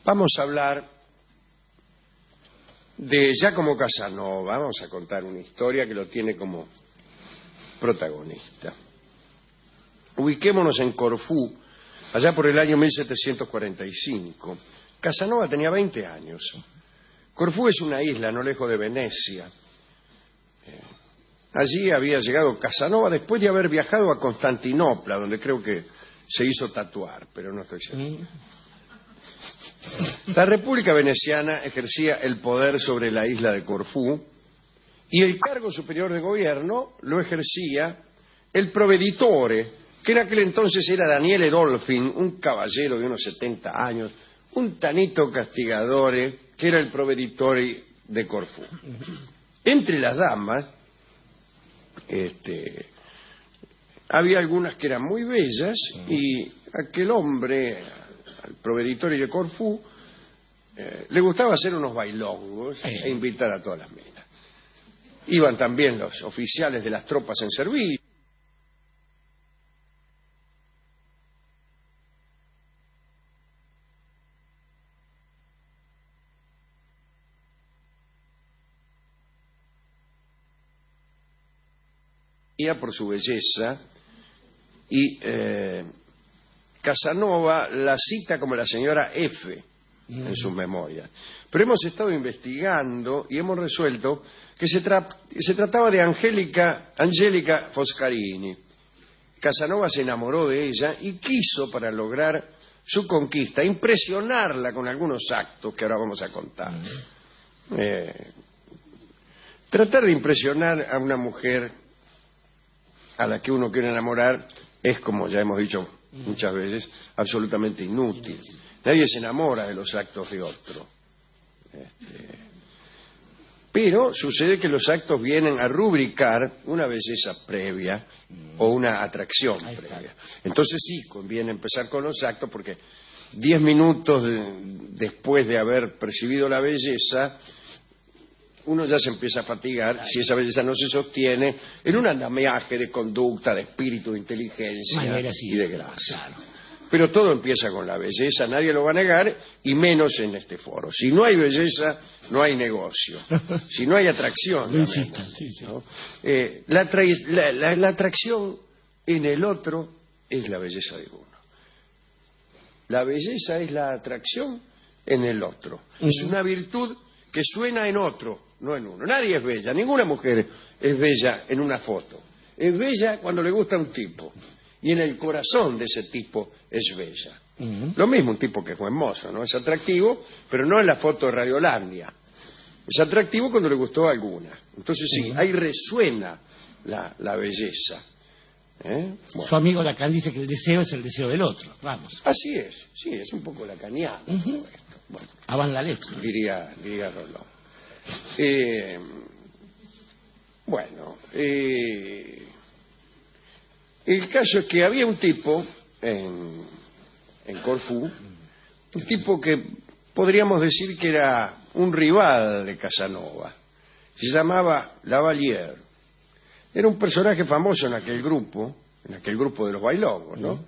Vamos a hablar de Giacomo Casanova. Vamos a contar una historia que lo tiene como protagonista. Ubiquémonos en Corfú, allá por el año 1745. Casanova tenía 20 años. Corfú es una isla no lejos de Venecia. Allí había llegado Casanova después de haber viajado a Constantinopla, donde creo que se hizo tatuar, pero no estoy seguro. La República Veneciana ejercía el poder sobre la isla de Corfú y el cargo superior de gobierno lo ejercía el proveditore, que en aquel entonces era Daniele Dolfin, un caballero de unos 70 años, un tanito castigadore, que era el proveditore de Corfú. Entre las damas había algunas que eran muy bellas y aquel hombre, al proveditore de Corfú, le gustaba hacer unos bailongos e invitar a todas las minas. Iban también los oficiales de las tropas en servicio. Por su belleza y Casanova la cita como la señora F en sus memorias. Pero hemos estado investigando y hemos resuelto que se trataba de Angelica Foscarini. Casanova se enamoró de ella y quiso, para lograr su conquista, impresionarla con algunos actos que ahora vamos a contar. Tratar de impresionar a una mujer a la que uno quiere enamorar es, como ya hemos dicho muchas veces, absolutamente inútil. Nadie se enamora de los actos de otro. Pero sucede que los actos vienen a rubricar una belleza previa o una atracción previa. Entonces sí, conviene empezar con los actos porque 10 minutos después de haber percibido la belleza, uno ya se empieza a fatigar si esa belleza no se sostiene en un andamiaje de conducta, de espíritu, de inteligencia y de gracia. Claro. Pero todo empieza con la belleza, nadie lo va a negar, y menos en este foro. Si no hay belleza, no hay negocio. Si no hay atracción, ¿no? La atracción en el otro es la belleza de uno. La belleza es la atracción en el otro. Es una virtud que suena en otro, no en uno. Nadie es bella, ninguna mujer es bella en una foto. Es bella cuando le gusta a un tipo. Y en el corazón de ese tipo es bella. Lo mismo un tipo que es buen mozo, ¿no? Es atractivo, pero no en la foto de Radiolandia. Es atractivo cuando le gustó a alguna. Entonces sí, ahí resuena la belleza. Bueno. Su amigo Lacan dice que el deseo es el deseo del otro. Vamos. Así es, sí, es un poco lacaniano. Bueno, avan la leche. Diría Rolón. El caso es que había un tipo en Corfú, un tipo que podríamos decir que era un rival de Casanova. Se llamaba Lavalier. Era un personaje famoso en aquel grupo de los bailongos, ¿no?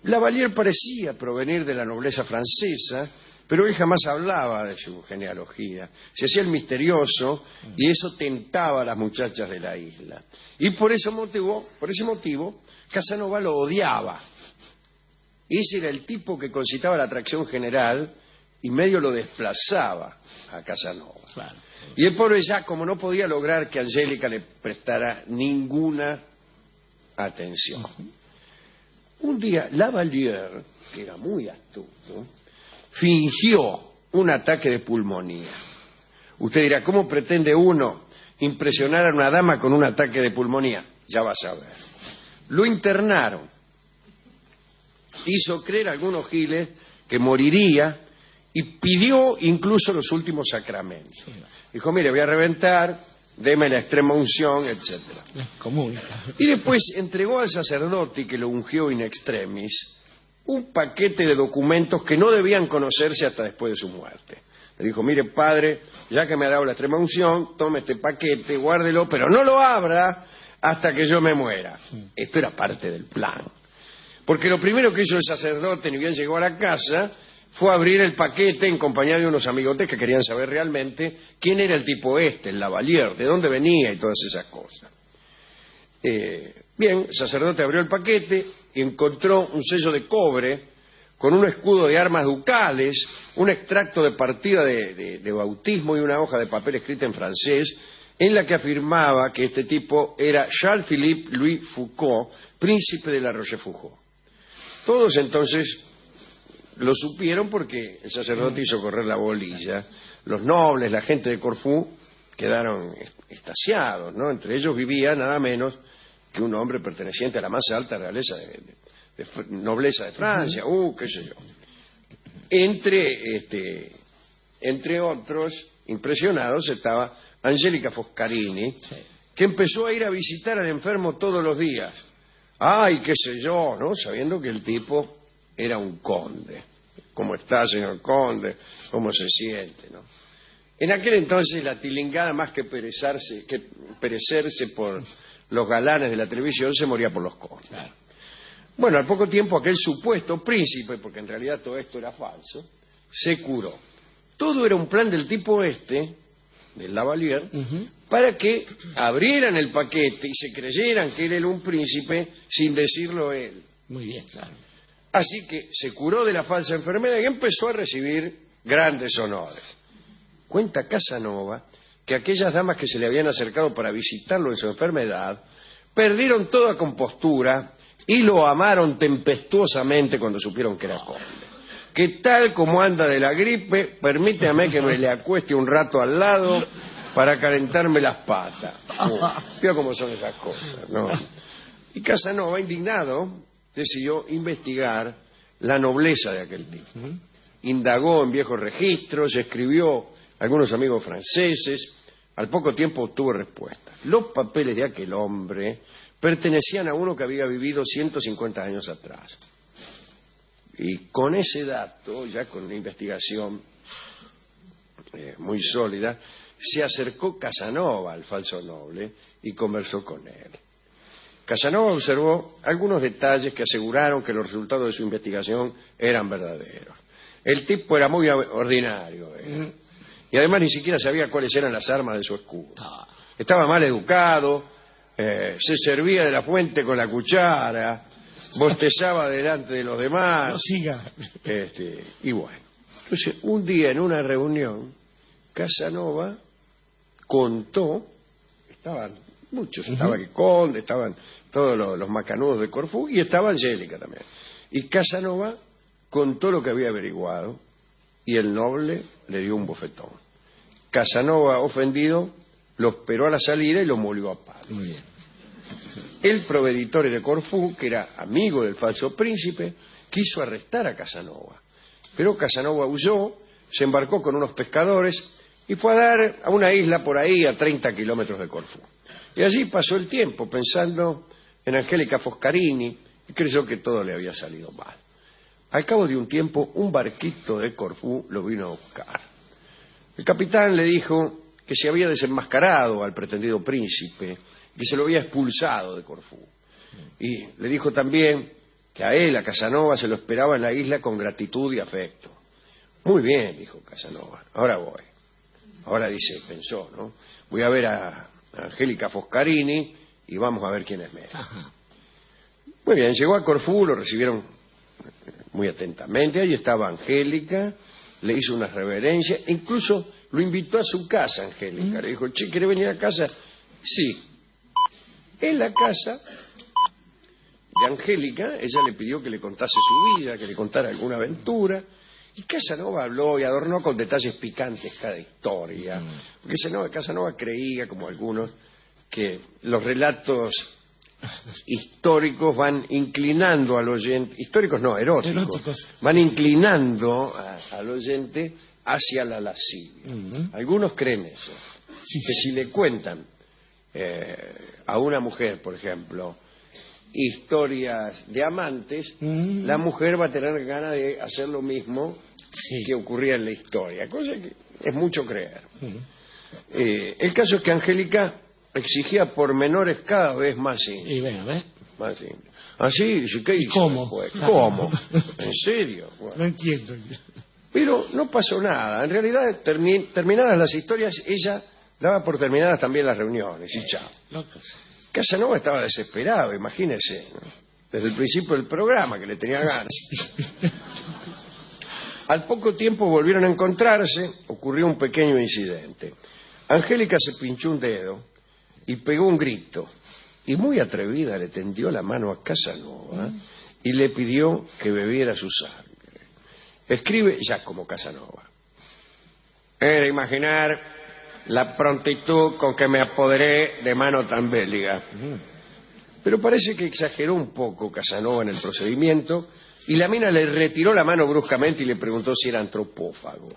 Lavalier parecía provenir de la nobleza francesa, pero él jamás hablaba de su genealogía. Se hacía el misterioso y eso tentaba a las muchachas de la isla. Y por ese motivo, Casanova lo odiaba. Ese era el tipo que concitaba la atracción general y medio lo desplazaba a Casanova. Claro. Y el pobre Giacomo no podía lograr que Angélica le prestara ninguna atención. Un día, Lavalier, que era muy astuto, fingió un ataque de pulmonía. Usted dirá, ¿cómo pretende uno impresionar a una dama con un ataque de pulmonía? Ya vas a ver. Lo internaron. Hizo creer a algunos giles que moriría y pidió incluso los últimos sacramentos. Dijo, mire, voy a reventar, deme la extrema unción, etcétera. Y después entregó al sacerdote que lo ungió in extremis un paquete de documentos que no debían conocerse hasta después de su muerte. Le dijo, mire, padre, ya que me ha dado la extrema unción, tome este paquete, guárdelo, pero no lo abra hasta que yo me muera. Esto era parte del plan. Porque lo primero que hizo el sacerdote, ni bien llegó a la casa, fue abrir el paquete en compañía de unos amigotes que querían saber realmente quién era el tipo este, el Lavalier, de dónde venía y todas esas cosas. Bien, el sacerdote abrió el paquete y encontró un sello de cobre con un escudo de armas ducales, un extracto de partida de bautismo y una hoja de papel escrita en francés en la que afirmaba que este tipo era Charles-Philippe Louis Foucault, príncipe de la Rochefoucauld. Todos entonces lo supieron porque el sacerdote hizo correr la bolilla. Los nobles, la gente de Corfú, quedaron extasiados, ¿no? Entre ellos vivía nada menos que un hombre perteneciente a la más alta realeza de nobleza de Francia, qué sé yo. Entre otros impresionados estaba Angélica Foscarini, sí, que empezó a ir a visitar al enfermo todos los días. Ay, qué sé yo, ¿no? Sabiendo que el tipo era un conde. ¿Cómo está, señor conde? ¿Cómo se siente, no? En aquel entonces la tilingada, más que perecerse por los galanes de la televisión, se moría por los condes. Claro. Bueno, al poco tiempo aquel supuesto príncipe, porque en realidad todo esto era falso, se curó. Todo era un plan del tipo del Lavalier, para que abrieran el paquete y se creyeran que él era un príncipe sin decirlo él. Muy bien, claro. Así que se curó de la falsa enfermedad y empezó a recibir grandes honores. Cuenta Casanova que aquellas damas que se le habían acercado para visitarlo en su enfermedad perdieron toda compostura y lo amaron tempestuosamente cuando supieron que era conde. Que tal como anda de la gripe, permítame que me le acueste un rato al lado para calentarme las patas. Veo cómo son esas cosas, ¿no? Y Casanova, indignado, decidió investigar la nobleza de aquel tipo. Indagó en viejos registros, escribió a algunos amigos franceses. Al poco tiempo obtuvo respuesta. Los papeles de aquel hombre pertenecían a uno que había vivido 150 años atrás. Y con ese dato, ya con una investigación muy sólida, se acercó Casanova al falso noble y conversó con él. Casanova observó algunos detalles que aseguraron que los resultados de su investigación eran verdaderos. El tipo era muy ordinario, y además ni siquiera sabía cuáles eran las armas de su escudo. Estaba mal educado, se servía de la fuente con la cuchara, bostezaba delante de los demás. No siga. Y bueno, entonces un día en una reunión, Casanova contó, estaban muchos, estaba el conde, estaban todos los macanudos de Corfú y estaba Angélica también. Y Casanova contó lo que había averiguado y el noble le dio un bofetón. Casanova, ofendido, lo esperó a la salida y lo molió a palo. Muy bien. El proveditore de Corfú, que era amigo del falso príncipe, quiso arrestar a Casanova. Pero Casanova huyó, se embarcó con unos pescadores y fue a dar a una isla por ahí a 30 kilómetros de Corfú. Y allí pasó el tiempo pensando en Angélica Foscarini y creyó que todo le había salido mal. Al cabo de un tiempo, un barquito de Corfú lo vino a buscar. El capitán le dijo que se había desenmascarado al pretendido príncipe, que se lo había expulsado de Corfú. Y le dijo también que a él, a Casanova, se lo esperaba en la isla con gratitud y afecto. Muy bien, dijo Casanova, ahora voy. Ahora dice, pensó, ¿no? Voy a ver a Angélica Foscarini y vamos a ver quién es menos. Muy bien, llegó a Corfú, lo recibieron muy atentamente. Allí estaba Angélica, le hizo unas reverencias, incluso lo invitó a su casa, Angélica. Le dijo, che, ¿quiere venir a casa? Sí. En la casa de Angélica, ella le pidió que le contase su vida, que le contara alguna aventura, y Casanova habló y adornó con detalles picantes cada historia. Porque Casanova creía, como algunos, que los relatos históricos van inclinando al oyente, históricos no, eróticos. Van inclinando al oyente hacia la lascivia. Algunos creen eso, que si le cuentan a una mujer, por ejemplo, historias de amantes, la mujer va a tener ganas de hacer lo mismo que ocurría en la historia, cosa que es mucho creer. El caso es que Angélica exigía pormenores cada vez más. Y venga, Más simple. Así, dice, ¿qué hizo? ¿Cómo? Después? Claro. ¿Cómo? ¿En serio? Bueno. No entiendo. Pero no pasó nada. En realidad, terminadas las historias, ella daba por terminadas también las reuniones y chao. Locos. Casanova estaba desesperado, imagínese, ¿no? Desde el principio del programa, que le tenía ganas. Al poco tiempo volvieron a encontrarse, ocurrió un pequeño incidente. Angélica se pinchó un dedo y pegó un grito. Y muy atrevida le tendió la mano a Casanova y le pidió que bebiera su sangre. Escribe ya como Casanova. He de imaginar la prontitud con que me apoderé de mano tan bélica. Pero parece que exageró un poco Casanova en el procedimiento y la mina le retiró la mano bruscamente y le preguntó si era antropófago.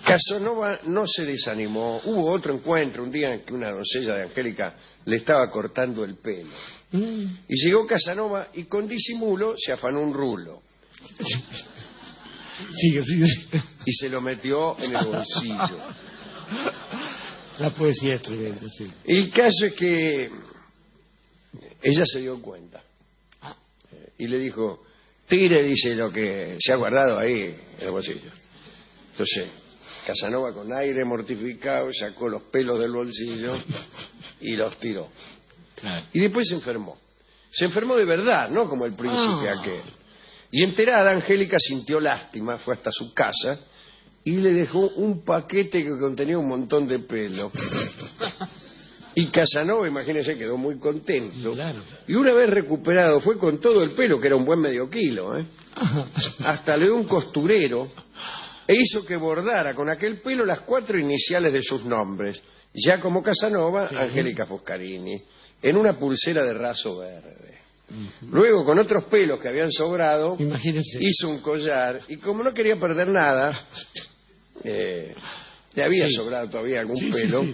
Casanova no se desanimó. Hubo otro encuentro un día en que una doncella de Angélica le estaba cortando el pelo. Y llegó Casanova y con disimulo se afanó un rulo. Sigue. Y se lo metió en el bolsillo. La poesía es tremenda, sí. El caso es que ella se dio cuenta. Y le dijo, tire, dice, lo que se ha guardado ahí en el bolsillo. Entonces, Casanova con aire mortificado sacó los pelos del bolsillo y los tiró. Claro. Y después se enfermó. Se enfermó de verdad, no como el príncipe aquel. Y enterada, Angélica sintió lástima, fue hasta su casa y le dejó un paquete que contenía un montón de pelo. Y Casanova, imagínese, quedó muy contento. Claro. Y una vez recuperado, fue con todo el pelo, que era un buen medio kilo, hasta le dio un costurero e hizo que bordara con aquel pelo las 4 iniciales de sus nombres, ya como Casanova, Angélica Foscarini, en una pulsera de raso verde. Luego, con otros pelos que habían sobrado, Imagínese. hizo un collar y como no quería perder nada, le había sobrado todavía algún pelo,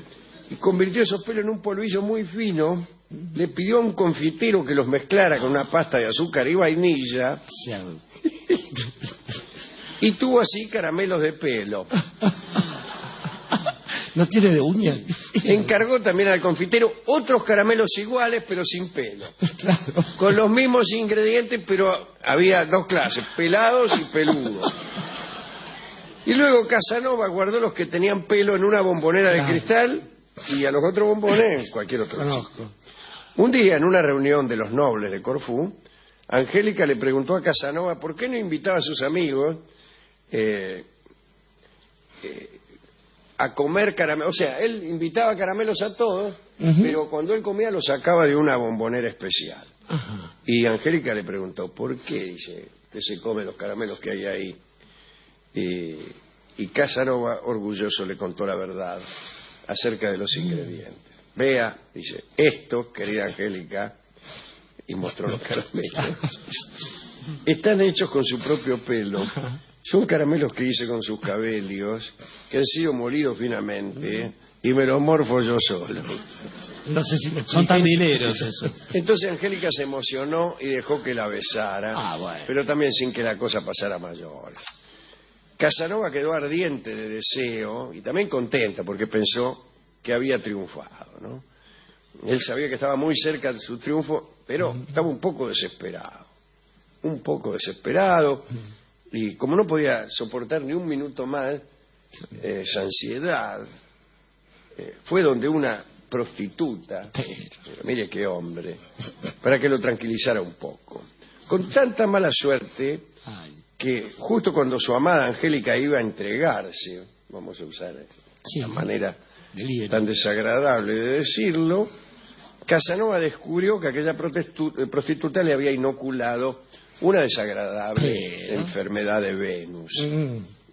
y convirtió esos pelos en un polvillo muy fino. Le pidió a un confitero que los mezclara con una pasta de azúcar y vainilla y tuvo así caramelos de pelo. ¿No tiene de uña? Encargó también al confitero otros caramelos iguales pero sin pelo, Claro. con los mismos ingredientes, pero había 2 clases, pelados y peludos. Y luego Casanova guardó los que tenían pelo en una bombonera de cristal y a los otros bombones en cualquier otro sitio. Conozco. Un día, en una reunión de los nobles de Corfú, Angélica le preguntó a Casanova por qué no invitaba a sus amigos a comer caramelos. O sea, él invitaba caramelos a todos, pero cuando él comía los sacaba de una bombonera especial. Ajá. Y Angélica le preguntó, ¿por qué? Dice, usted se come los caramelos que hay ahí. Y Casanova, orgulloso, le contó la verdad acerca de los ingredientes. Vea, dice, estos, querida Angélica, y mostró los caramelos, están hechos con su propio pelo. Son caramelos que hice con sus cabellos, que han sido molidos finamente, y me los morfo yo solo. No sé si me Son tan expliqué. dineros eso. Entonces Angélica se emocionó y dejó que la besara, Bueno. pero también sin que la cosa pasara a mayores. Casanova quedó ardiente de deseo y también contenta porque pensó que había triunfado, ¿no? Él sabía que estaba muy cerca de su triunfo, pero estaba un poco desesperado. Y como no podía soportar ni un minuto más esa ansiedad, fue donde una prostituta, mire qué hombre, para que lo tranquilizara un poco. Con tanta mala suerte que justo cuando su amada Angélica iba a entregarse, vamos a usar la manera tan desagradable de decirlo, Casanova descubrió que aquella prostituta le había inoculado una desagradable enfermedad de Venus,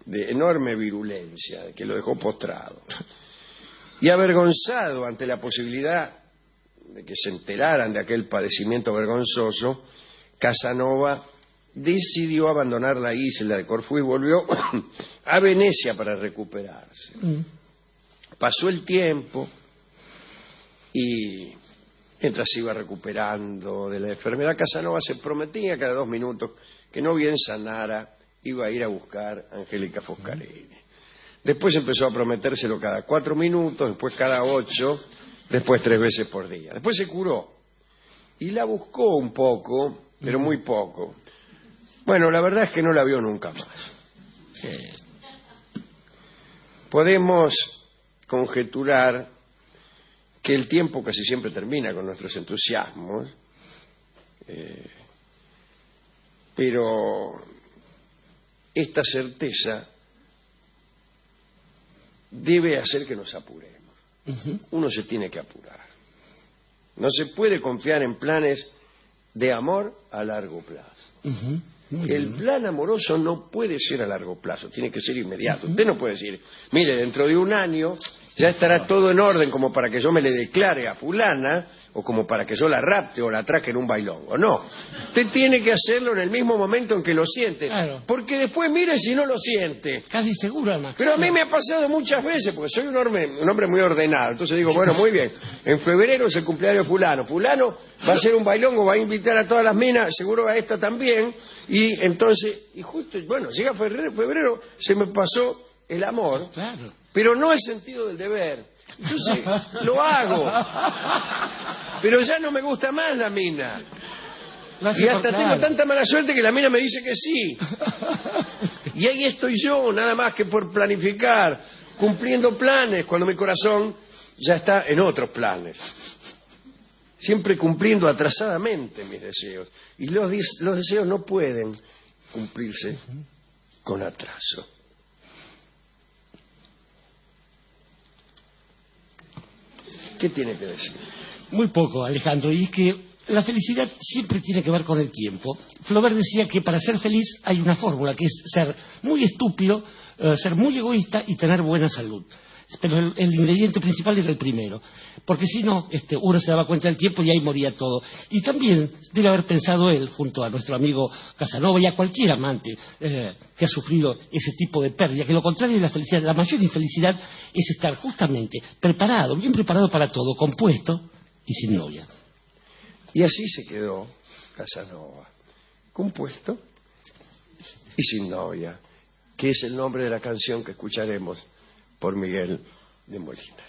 de enorme virulencia, que lo dejó postrado. Y avergonzado ante la posibilidad de que se enteraran de aquel padecimiento vergonzoso, Casanova decidió abandonar la isla de Corfú y volvió a Venecia para recuperarse. Pasó el tiempo y mientras se iba recuperando de la enfermedad, Casanova se prometía cada 2 minutos que no bien sanara, iba a ir a buscar a Angélica Foscarini. Después empezó a prometérselo cada 4 minutos, después cada 8, después 3 veces por día. Después se curó y la buscó un poco, pero muy poco. Bueno, la verdad es que no la vio nunca más. Sí. Podemos conjeturar que el tiempo casi siempre termina con nuestros entusiasmos, pero esta certeza debe hacer que nos apuremos. Uno se tiene que apurar. No se puede confiar en planes de amor a largo plazo. El plan amoroso no puede ser a largo plazo, tiene que ser inmediato. Usted no puede decir, mire, dentro de un año ya estará todo en orden como para que yo me le declare a fulana o como para que yo la rapte o la atraque en un bailongo. No, usted tiene que hacerlo en el mismo momento en que lo siente, claro, porque después mire si no lo siente. Casi seguro, además. Pero a mí me ha pasado muchas veces, porque soy un hombre muy ordenado. Entonces digo, bueno, muy bien, en febrero es el cumpleaños de fulano. Fulano va a hacer un bailongo, va a invitar a todas las minas, seguro a esta también. Y entonces, y justo, bueno, llega febrero, se me pasó el amor, claro, pero no el sentido del deber. Entonces, lo hago. Pero ya no me gusta más la mina. Y hasta tengo tanta mala suerte que la mina me dice que sí. Y ahí estoy yo, nada más que por planificar, cumpliendo planes, cuando mi corazón ya está en otros planes. Siempre cumpliendo atrasadamente mis deseos. Y los deseos no pueden cumplirse con atraso. ¿Qué tiene que decir? Muy poco, Alejandro, y es que la felicidad siempre tiene que ver con el tiempo. Flaubert decía que para ser feliz hay una fórmula, que es ser muy estúpido, ser muy egoísta y tener buena salud. Pero el ingrediente principal era el primero, porque si no, uno se daba cuenta del tiempo y ahí moría todo. Y también debe haber pensado él, junto a nuestro amigo Casanova y a cualquier amante que ha sufrido ese tipo de pérdida, que lo contrario de la felicidad, la mayor infelicidad es estar justamente preparado, bien preparado para todo, compuesto y sin novia. Y así se quedó Casanova, compuesto y sin novia, que es el nombre de la canción que escucharemos por Miguel de Molina.